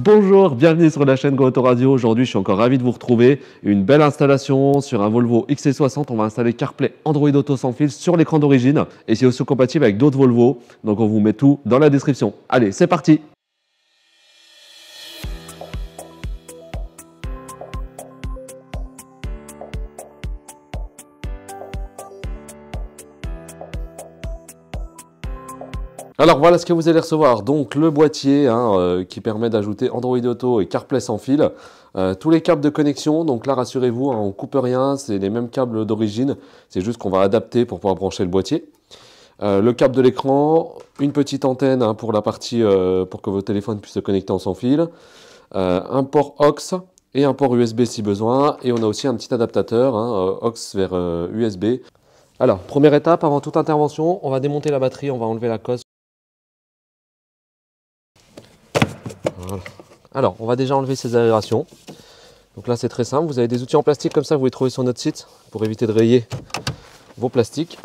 Bonjour, bienvenue sur la chaîne Go Autoradio. Aujourd'hui, je suis encore ravi de vous retrouver. Une belle installation sur un Volvo XC60. On va installer CarPlay Android Auto sans fil sur l'écran d'origine. Et c'est aussi compatible avec d'autres Volvo. Donc, on vous met tout dans la description. Allez, c'est parti! Alors voilà ce que vous allez recevoir, donc le boîtier qui permet d'ajouter Android Auto et CarPlay sans fil. Tous les câbles de connexion, donc là rassurez-vous, on ne coupe rien, c'est les mêmes câbles d'origine, c'est juste qu'on va adapter pour pouvoir brancher le boîtier. Le câble de l'écran, une petite antenne pour la partie pour que votre téléphone puisse se connecter en sans fil, un port aux et un port USB si besoin, et on a aussi un petit adaptateur aux vers USB. Alors, première étape, avant toute intervention, on va démonter la batterie, on va enlever la cosse. Voilà. Alors, on va déjà enlever ces aérations. Donc là, c'est très simple. Vous avez des outils en plastique comme ça, vous pouvez trouver sur notre site pour éviter de rayer vos plastiques.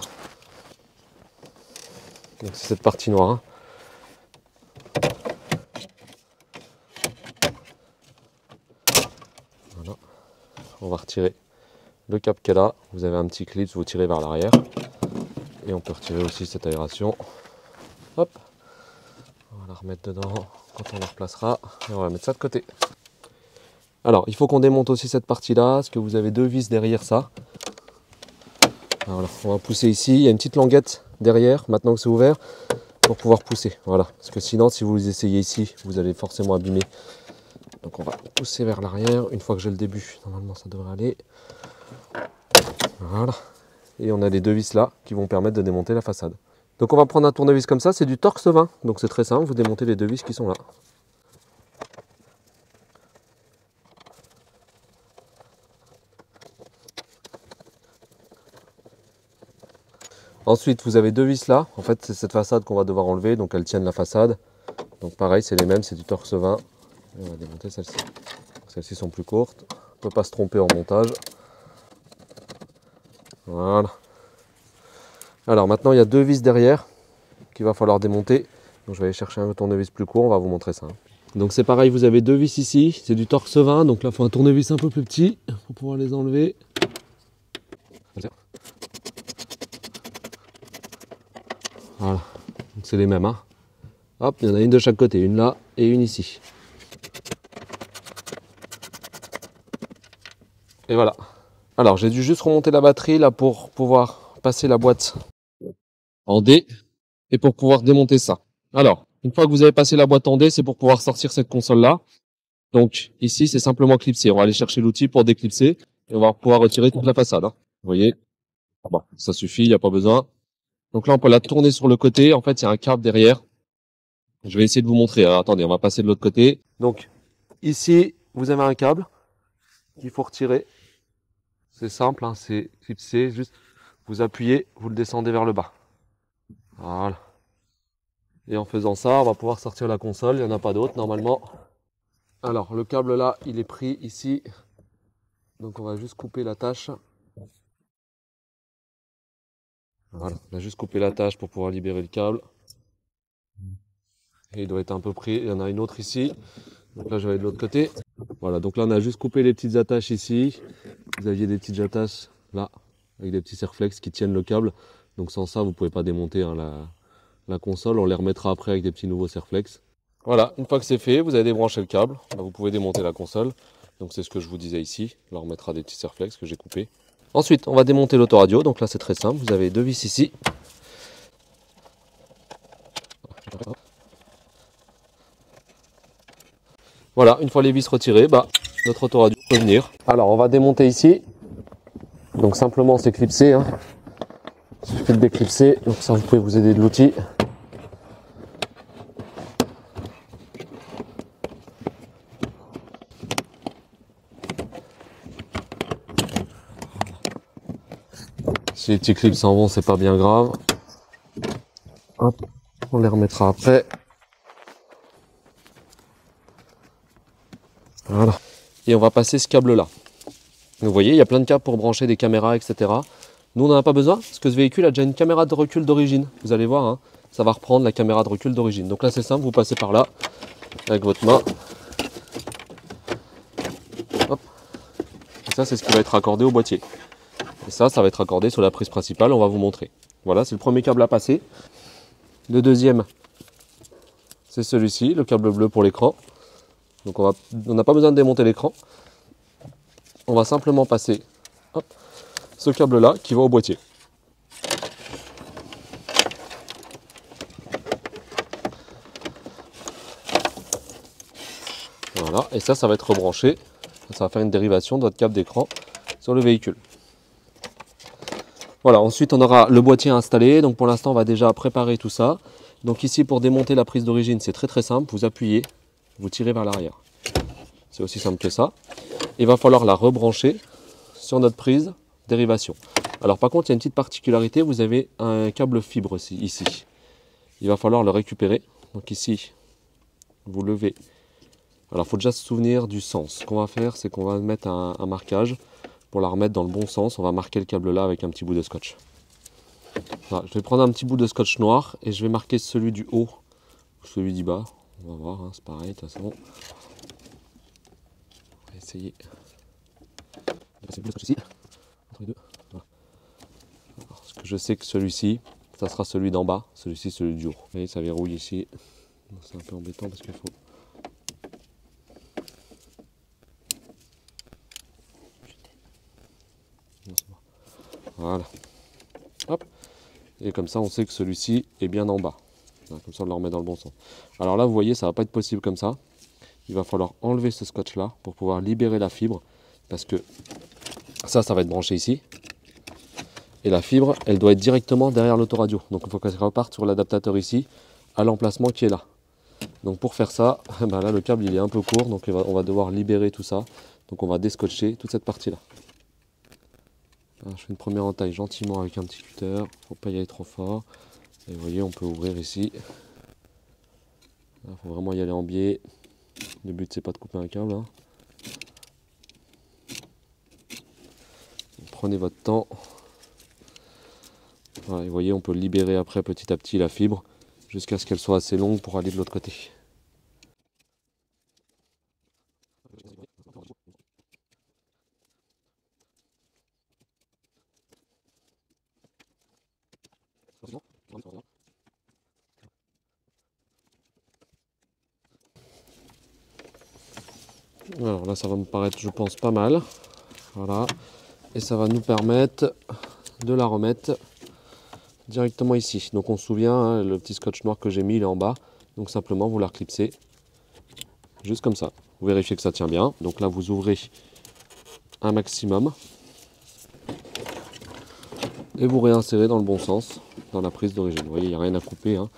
Donc c'est cette partie noire. Voilà. On va retirer le câble qu'elle a. Vous avez un petit clip, vous tirez vers l'arrière. Et on peut retirer aussi cette aération. Hop. On va la remettre dedans quand on la replacera. Et on va mettre ça de côté. Alors, il faut qu'on démonte aussi cette partie-là, parce que vous avez deux vis derrière ça. Alors, voilà, on va pousser ici. Il y a une petite languette derrière, maintenant que c'est ouvert, pour pouvoir pousser. Voilà, parce que sinon, si vous essayez ici, vous allez forcément abîmer. Donc, on va pousser vers l'arrière. Une fois que j'ai le début, normalement, ça devrait aller. Voilà. Et on a les deux vis là qui vont permettre de démonter la façade. Donc, on va prendre un tournevis comme ça. C'est du Torx 20. Donc, c'est très simple. Vous démontez les deux vis qui sont là. Ensuite, vous avez deux vis là. En fait, c'est cette façade qu'on va devoir enlever. Donc, elles tiennent la façade. Donc, pareil, c'est les mêmes. C'est du Torx 20. Et on va démonter celles-ci. Celles-ci sont plus courtes. On ne peut pas se tromper en montage. Voilà. Alors, maintenant, il y a deux vis derrière qu'il va falloir démonter. Donc, je vais aller chercher un tournevis plus court. On va vous montrer ça. Donc, c'est pareil. Vous avez deux vis ici. C'est du Torx 20. Donc, là, il faut un tournevis un peu plus petit pour pouvoir les enlever. Voilà, donc c'est les mêmes. Hop, il y en a une de chaque côté, une là et une ici. Et voilà. Alors j'ai dû juste remonter la batterie là pour pouvoir passer la boîte en D et pour pouvoir démonter ça. Alors, une fois que vous avez passé la boîte en D, c'est pour pouvoir sortir cette console là. Donc ici c'est simplement clipser. On va aller chercher l'outil pour déclipser et on va pouvoir retirer toute la façade. Vous voyez, bon, ça suffit, il n'y a pas besoin. Donc là, on peut la tourner sur le côté. En fait, il y a un câble derrière. Je vais essayer de vous montrer. Alors, attendez, on va passer de l'autre côté. Donc, ici, vous avez un câble qu'il faut retirer. C'est simple, c'est clipsé. Juste, vous appuyez, vous le descendez vers le bas. Voilà. Et en faisant ça, on va pouvoir sortir la console. Il n'y en a pas d'autre, normalement. Alors, le câble là, il est pris ici. Donc, on va juste couper l'attache. Voilà, on a juste coupé l'attache pour pouvoir libérer le câble. Et il doit être un peu pris. Il y en a une autre ici. Donc là, je vais aller de l'autre côté. Voilà, donc là, on a juste coupé les petites attaches ici. Vous aviez des petites attaches là, avec des petits serflex qui tiennent le câble. Donc sans ça, vous ne pouvez pas démonter la console. On les remettra après avec des petits nouveaux serflex. Voilà, une fois que c'est fait, vous avez débranché le câble. Vous pouvez démonter la console. Donc c'est ce que je vous disais ici. On leur mettra des petits serflex que j'ai coupés. Ensuite, on va démonter l'autoradio. Donc là, c'est très simple. Vous avez deux vis ici. Voilà, une fois les vis retirées, notre autoradio peut venir. Alors, on va démonter ici. Donc simplement, c'est clipsé. Il suffit de déclipser. Donc ça, vous pouvez vous aider de l'outil. Si les petits clips s'en vont, c'est pas bien grave. Hop, on les remettra après. Voilà. Et on va passer ce câble là. Vous voyez, il y a plein de câbles pour brancher des caméras, etc. Nous, on n'en a pas besoin parce que ce véhicule a déjà une caméra de recul d'origine. Vous allez voir, ça va reprendre la caméra de recul d'origine. Donc là, c'est simple, vous passez par là avec votre main. ça, c'est ce qui va être raccordé au boîtier. Et ça va être raccordé sur la prise principale, on va vous montrer. Voilà, c'est le premier câble à passer. Le deuxième, c'est celui-ci, le câble bleu pour l'écran. Donc on n'a pas besoin de démonter l'écran. On va simplement passer ce câble-là qui va au boîtier. Voilà, et ça va être rebranché. Ça va faire une dérivation de votre câble d'écran sur le véhicule. Voilà, ensuite on aura le boîtier installé. Donc pour l'instant, on va déjà préparer tout ça. Donc ici, pour démonter la prise d'origine, c'est très simple. Vous appuyez, vous tirez vers l'arrière. C'est aussi simple que ça. Il va falloir la rebrancher sur notre prise dérivation. Alors par contre, il y a une petite particularité. Vous avez un câble fibre ici. Il va falloir le récupérer. Donc ici, vous levez. Alors il faut déjà se souvenir du sens. Ce qu'on va faire, c'est qu'on va mettre un marquage. Pour la remettre dans le bon sens, on va marquer le câble là avec un petit bout de scotch. Voilà, je vais prendre un petit bout de scotch noir et je vais marquer celui du haut ou celui du bas. On va voir, hein, c'est pareil de toute façon. On va essayer de passer le scotch ici, entre les deux. Voilà. Alors, parce que je sais que celui-ci, ça sera celui d'en bas, celui-ci celui du haut. Vous voyez, ça verrouille ici. C'est un peu embêtant parce qu'il faut... Voilà. Hop. Et comme ça, on sait que celui-ci est bien en bas. Comme ça, on le remet dans le bon sens. Alors là, vous voyez, ça ne va pas être possible comme ça. Il va falloir enlever ce scotch-là pour pouvoir libérer la fibre. Parce que ça va être branché ici. Et la fibre, elle doit être directement derrière l'autoradio. Donc il faut qu'elle reparte sur l'adaptateur ici, à l'emplacement qui est là. Donc pour faire ça, là, le câble, il est un peu court. Donc on va devoir libérer tout ça. Donc on va déscotcher toute cette partie-là. Je fais une première entaille gentiment avec un petit cutter, faut pas y aller trop fort. Et vous voyez, on peut ouvrir ici. Il faut vraiment y aller en biais. Le but, c'est pas de couper un câble. Hein. Prenez votre temps. Voilà, et vous voyez, on peut libérer après petit à petit la fibre jusqu'à ce qu'elle soit assez longue pour aller de l'autre côté. Alors là, ça va me paraître, je pense, pas mal. Voilà. Et ça va nous permettre de la remettre directement ici. Donc on se souvient, hein, le petit scotch noir que j'ai mis, il est en bas. Donc simplement, vous la reclipsez. Juste comme ça. Vous vérifiez que ça tient bien. Donc là, vous ouvrez un maximum. Et vous réinsérez dans le bon sens, dans la prise d'origine. Vous voyez, il n'y a rien à couper. Hein.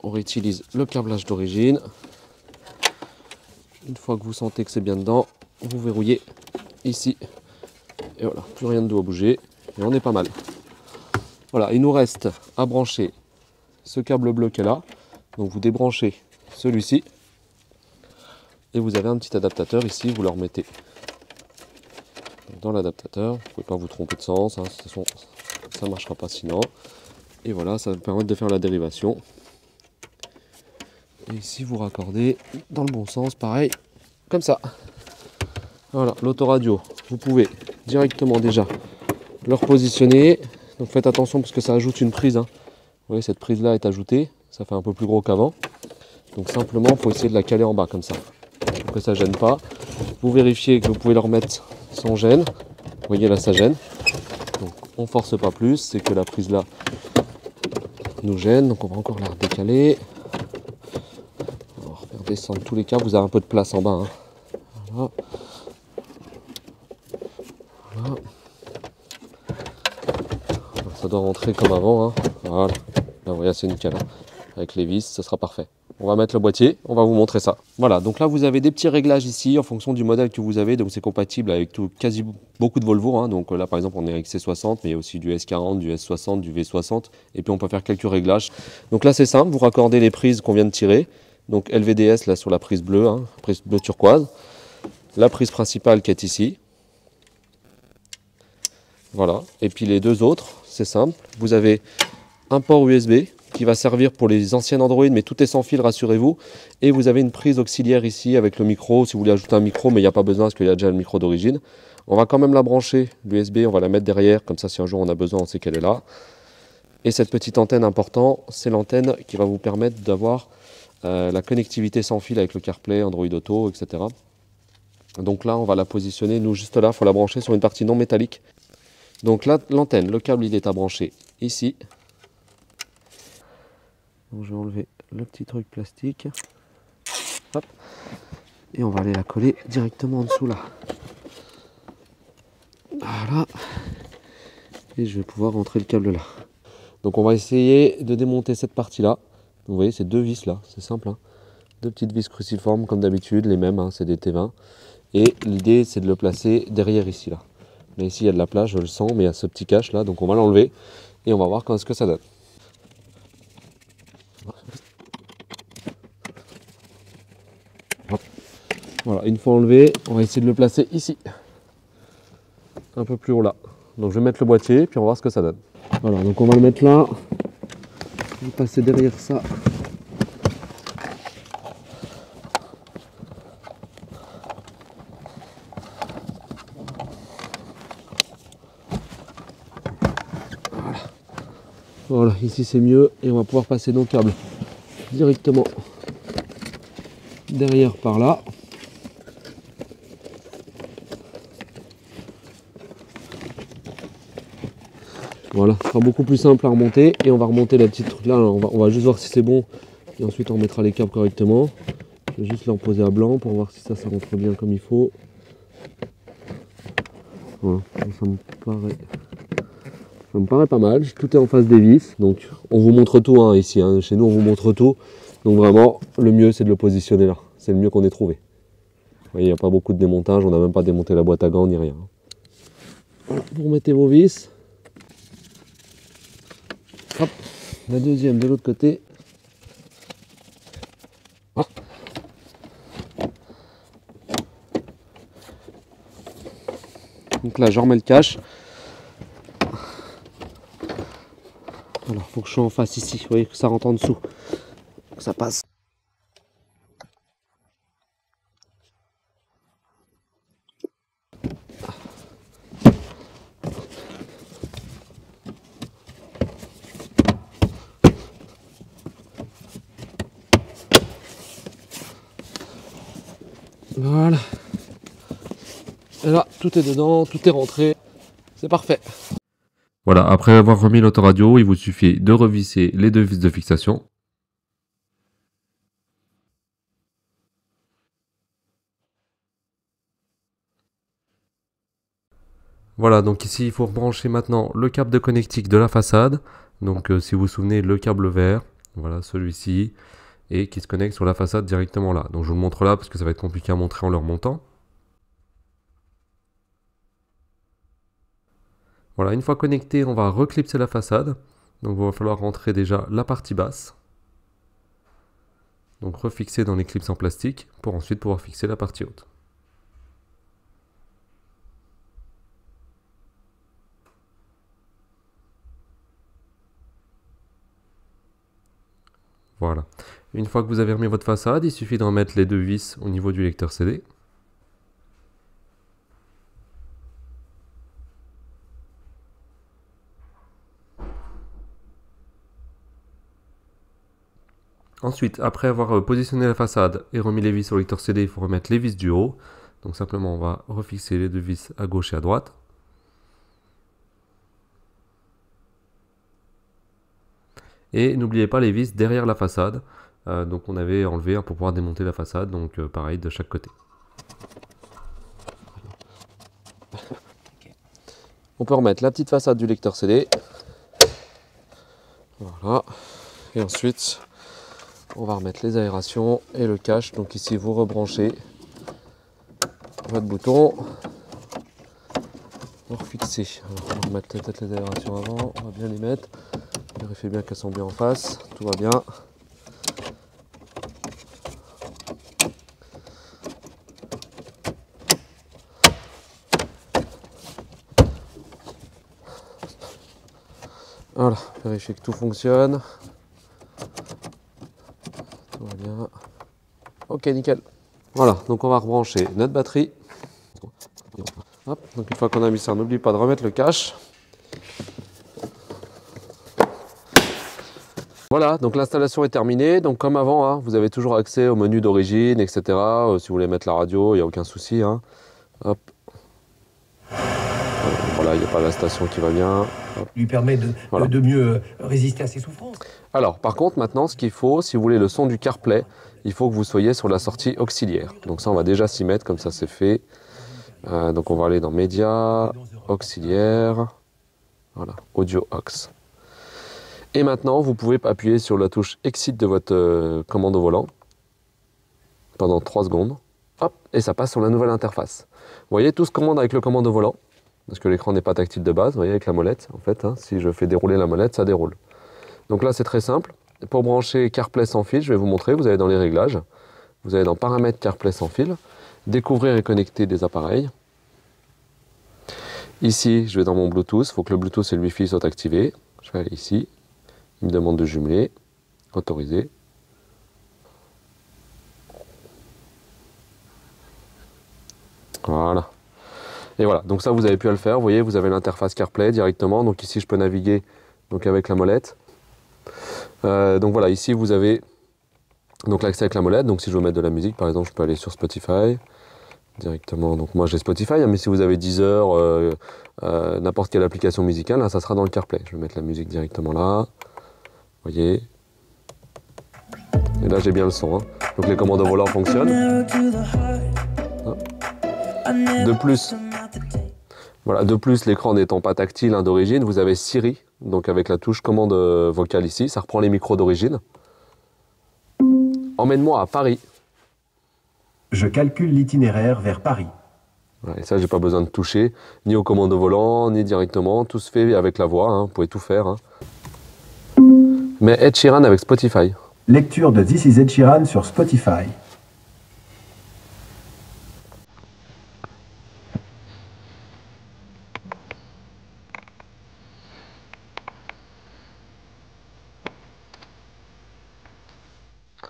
On réutilise le câblage d'origine. Une fois que vous sentez que c'est bien dedans, vous verrouillez ici. Et voilà, plus rien ne doit bouger. Et on est pas mal. Voilà, il nous reste à brancher ce câble bleu qui est là. Donc vous débranchez celui-ci. Et vous avez un petit adaptateur ici, vous le remettez dans l'adaptateur. Vous ne pouvez pas vous tromper de sens, hein. De toute façon, ça ne marchera pas sinon. Et voilà, ça va permettre de faire la dérivation. Et ici, vous raccordez dans le bon sens, pareil, comme ça. Voilà, l'autoradio, vous pouvez directement déjà le repositionner. Donc faites attention parce que ça ajoute une prise. Hein. Vous voyez, cette prise-là est ajoutée. Ça fait un peu plus gros qu'avant. Donc simplement, il faut essayer de la caler en bas comme ça. Pour que ça ne gêne pas. Vous vérifiez que vous pouvez le remettre sans gêne. Vous voyez là, ça gêne. Donc on ne force pas plus. C'est que la prise là nous gêne. Donc on va encore la redécaler. On va faire descendre tous les câbles. Vous avez un peu de place en bas. Hein. Voilà. Voilà. Ça doit rentrer comme avant. Hein. Voilà. Là, vous voyez, c'est nickel. Hein. Avec les vis, ce sera parfait. On va mettre le boîtier, on va vous montrer ça. Voilà, donc là vous avez des petits réglages ici en fonction du modèle que vous avez. Donc c'est compatible avec quasi beaucoup de Volvo. Hein. Donc là par exemple on est avec C60, mais il y a aussi du S40, du S60, du V60. Et puis on peut faire quelques réglages. Donc là c'est simple, vous raccordez les prises qu'on vient de tirer. Donc LVDS là sur la prise bleue, hein, prise bleu turquoise. La prise principale qui est ici. Voilà, et puis les deux autres, c'est simple. Vous avez un port USB qui va servir pour les anciennes Android, mais tout est sans fil, rassurez-vous. Et vous avez une prise auxiliaire ici avec le micro, si vous voulez ajouter un micro, mais il n'y a pas besoin parce qu'il y a déjà le micro d'origine. On va quand même la brancher, l'USB, on va la mettre derrière, comme ça si un jour on a besoin, on sait qu'elle est là. Et cette petite antenne importante, c'est l'antenne qui va vous permettre d'avoir la connectivité sans fil avec le CarPlay, Android Auto, etc. Donc là, on va la positionner, nous juste là, il faut la brancher sur une partie non métallique. Donc là, l'antenne, le câble, il est à brancher ici. Donc je vais enlever le petit truc plastique. Hop. Et on va aller la coller directement en dessous là. Voilà. Et je vais pouvoir rentrer le câble là. Donc on va essayer de démonter cette partie là. Vous voyez, c'est deux vis là, c'est simple. Hein. Deux petites vis cruciformes comme d'habitude, les mêmes, hein, c'est des T20. Et l'idée c'est de le placer derrière ici là. Là ici il y a de la place, je le sens, mais il y a ce petit cache là, donc on va l'enlever et on va voir ce que ça donne. Voilà, une fois enlevé, on va essayer de le placer ici. Un peu plus haut là. Donc je vais mettre le boîtier, puis on va voir ce que ça donne. Voilà, donc on va le mettre là. On va passer derrière ça. Voilà. Voilà, ici c'est mieux. Et on va pouvoir passer nos câbles directement derrière par là. Voilà, ce sera beaucoup plus simple à remonter. Et on va remonter la petite truc là. On va juste voir si c'est bon. Et ensuite on mettra les câbles correctement. Je vais juste les reposer à blanc pour voir si ça rentre bien comme il faut. Voilà, ça me paraît pas mal. Tout est en face des vis. Donc on vous montre tout hein, ici. Hein. Chez nous on vous montre tout. Donc vraiment le mieux c'est de le positionner là. C'est le mieux qu'on ait trouvé. Vous voyez, il n'y a pas beaucoup de démontage. On n'a même pas démonté la boîte à gants ni rien. Voilà, vous remettez vos vis. Hop, la deuxième de l'autre côté. Ah. Donc là, je remets le cache. Alors, il faut que je sois en face ici. Vous voyez que ça rentre en dessous. Que ça passe. Voilà. Et là, tout est dedans, tout est rentré. C'est parfait. Voilà, après avoir remis l'autoradio, il vous suffit de revisser les deux vis de fixation. Voilà, donc ici, il faut rebrancher maintenant le câble de connectique de la façade. Donc, si vous vous souvenez, le câble vert, voilà, celui-ci, et qui se connecte sur la façade directement là. Donc, je vous le montre là parce que ça va être compliqué à montrer en le remontant. Voilà, une fois connecté, on va reclipser la façade. Donc il va falloir rentrer déjà la partie basse. Donc refixer dans les clips en plastique pour ensuite pouvoir fixer la partie haute. Voilà. Une fois que vous avez remis votre façade, il suffit de remettre les deux vis au niveau du lecteur CD. Ensuite, après avoir positionné la façade et remis les vis au lecteur CD, il faut remettre les vis du haut. Donc simplement, on va refixer les deux vis à gauche et à droite. Et n'oubliez pas les vis derrière la façade. Donc on avait enlevé pour pouvoir démonter la façade. Donc pareil de chaque côté. On peut remettre la petite façade du lecteur CD. Voilà. Et ensuite, on va remettre les aérations et le cache. Donc ici, vous rebranchez votre bouton. Vous refixez. Alors, on va remettre peut-être les aérations avant. On va bien les mettre. Vérifiez bien qu'elles sont bien en face. Tout va bien. Voilà, vérifier que tout fonctionne. Tout va bien. Ok, nickel. Voilà, donc on va rebrancher notre batterie. Hop, donc une fois qu'on a mis ça, on n'oublie pas de remettre le cache. Voilà, donc l'installation est terminée. Donc comme avant, hein, vous avez toujours accès au menu d'origine, etc. Si vous voulez mettre la radio, il n'y a aucun souci. Hein. Hop. Voilà, il n'y a pas la station qui va bien. Hop. Lui permet de mieux résister à ses souffrances. Alors, par contre, maintenant, ce qu'il faut, si vous voulez le son du CarPlay, il faut que vous soyez sur la sortie auxiliaire. Donc ça, on va déjà s'y mettre, comme ça c'est fait. Donc on va aller dans Médias, Auxiliaire, voilà, Audio Aux. Et maintenant, vous pouvez appuyer sur la touche Exit de votre commande au volant pendant 3 secondes. Hop, et ça passe sur la nouvelle interface. Vous voyez, tout se commande avec le commande au volant, parce que l'écran n'est pas tactile de base, vous voyez, avec la molette, en fait. Hein, si je fais dérouler la molette, ça déroule. Donc là, c'est très simple. Pour brancher CarPlay sans fil, je vais vous montrer, vous allez dans les réglages, vous allez dans Paramètres CarPlay sans fil, Découvrir et connecter des appareils. Ici, je vais dans mon Bluetooth, il faut que le Bluetooth et le Wi-Fi soient activés. Je vais aller ici. Il me demande de jumeler, autoriser. Voilà. Et voilà, donc ça vous avez pu le faire, vous voyez, vous avez l'interface CarPlay directement. Donc ici je peux naviguer donc avec la molette. Donc voilà, ici vous avez donc l'accès avec la molette. Donc si je veux mettre de la musique, par exemple, je peux aller sur Spotify directement. Donc moi j'ai Spotify, hein, mais si vous avez Deezer, n'importe quelle application musicale, là, ça sera dans le CarPlay. Je vais mettre la musique directement là. Vous voyez. Et là j'ai bien le son. Hein. Donc les commandes au volant fonctionnent. De plus, voilà, de plus l'écran n'étant pas tactile hein, d'origine, vous avez Siri, donc avec la touche commande vocale ici, ça reprend les micros d'origine. Emmène-moi à Paris. Je calcule l'itinéraire vers Paris. Ouais, et ça, j'ai pas besoin de toucher, ni au commande au volant, ni directement, tout se fait avec la voix, hein, vous pouvez tout faire. Hein. Mais Ed Sheeran avec Spotify. Lecture de This is Ed Sheeran sur Spotify.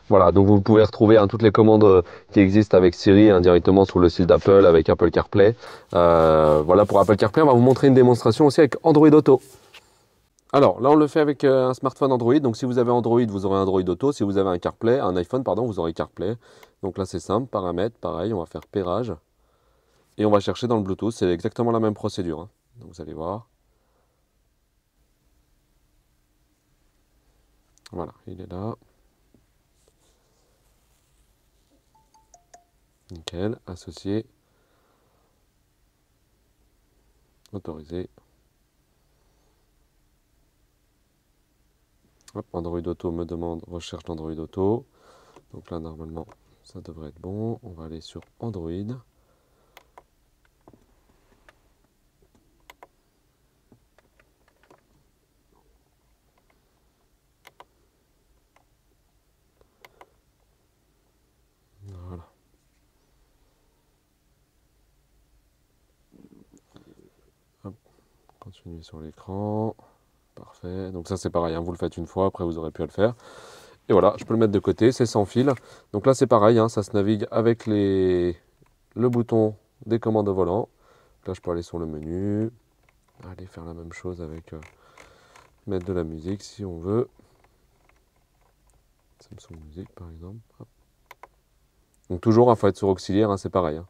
Voilà, donc vous pouvez retrouver hein, toutes les commandes qui existent avec Siri hein, directement sur le site d'Apple avec Apple CarPlay. Voilà pour Apple CarPlay, on va vous montrer une démonstration aussi avec Android Auto. Alors là on le fait avec un smartphone Android, donc si vous avez Android vous aurez Android Auto, si vous avez un iPhone pardon, vous aurez CarPlay. Donc là c'est simple, paramètres, pareil, on va faire pairage et on va chercher dans le Bluetooth, c'est exactement la même procédure. Hein. Donc vous allez voir. Voilà, il est là. Nickel, associé, autorisé. Hop, Android Auto me demande recherche d'Android Auto. Donc là, normalement, ça devrait être bon. On va aller sur Android. Voilà. Hop, continuer sur l'écran. Parfait. Donc ça, c'est pareil. Hein, vous le faites une fois, après vous aurez pu le faire. Et voilà, je peux le mettre de côté, c'est sans fil. Donc là, c'est pareil, hein, ça se navigue avec le bouton des commandes au volant. Là, je peux aller sur le menu, aller faire la même chose avec mettre de la musique si on veut. Samsung Music, par exemple. Hop. Donc toujours, il faut être sur auxiliaire, hein, c'est pareil. Hein.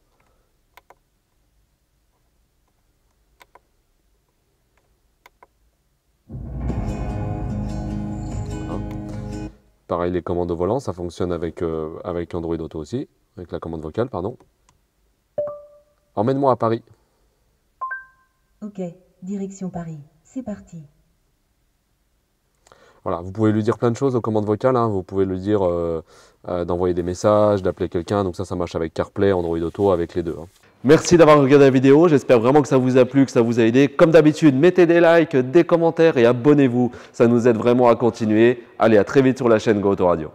Pareil, les commandes au volant, ça fonctionne avec Android Auto aussi, avec la commande vocale, pardon. Emmène-moi à Paris. Ok, direction Paris, c'est parti. Voilà, vous pouvez lui dire plein de choses aux commandes vocales, hein. Vous pouvez lui dire d'envoyer des messages, d'appeler quelqu'un, donc ça marche avec CarPlay, Android Auto, avec les deux. Hein. Merci d'avoir regardé la vidéo, j'espère vraiment que ça vous a plu, que ça vous a aidé. Comme d'habitude, mettez des likes, des commentaires et abonnez-vous, ça nous aide vraiment à continuer. Allez, à très vite sur la chaîne Go Auto Radio.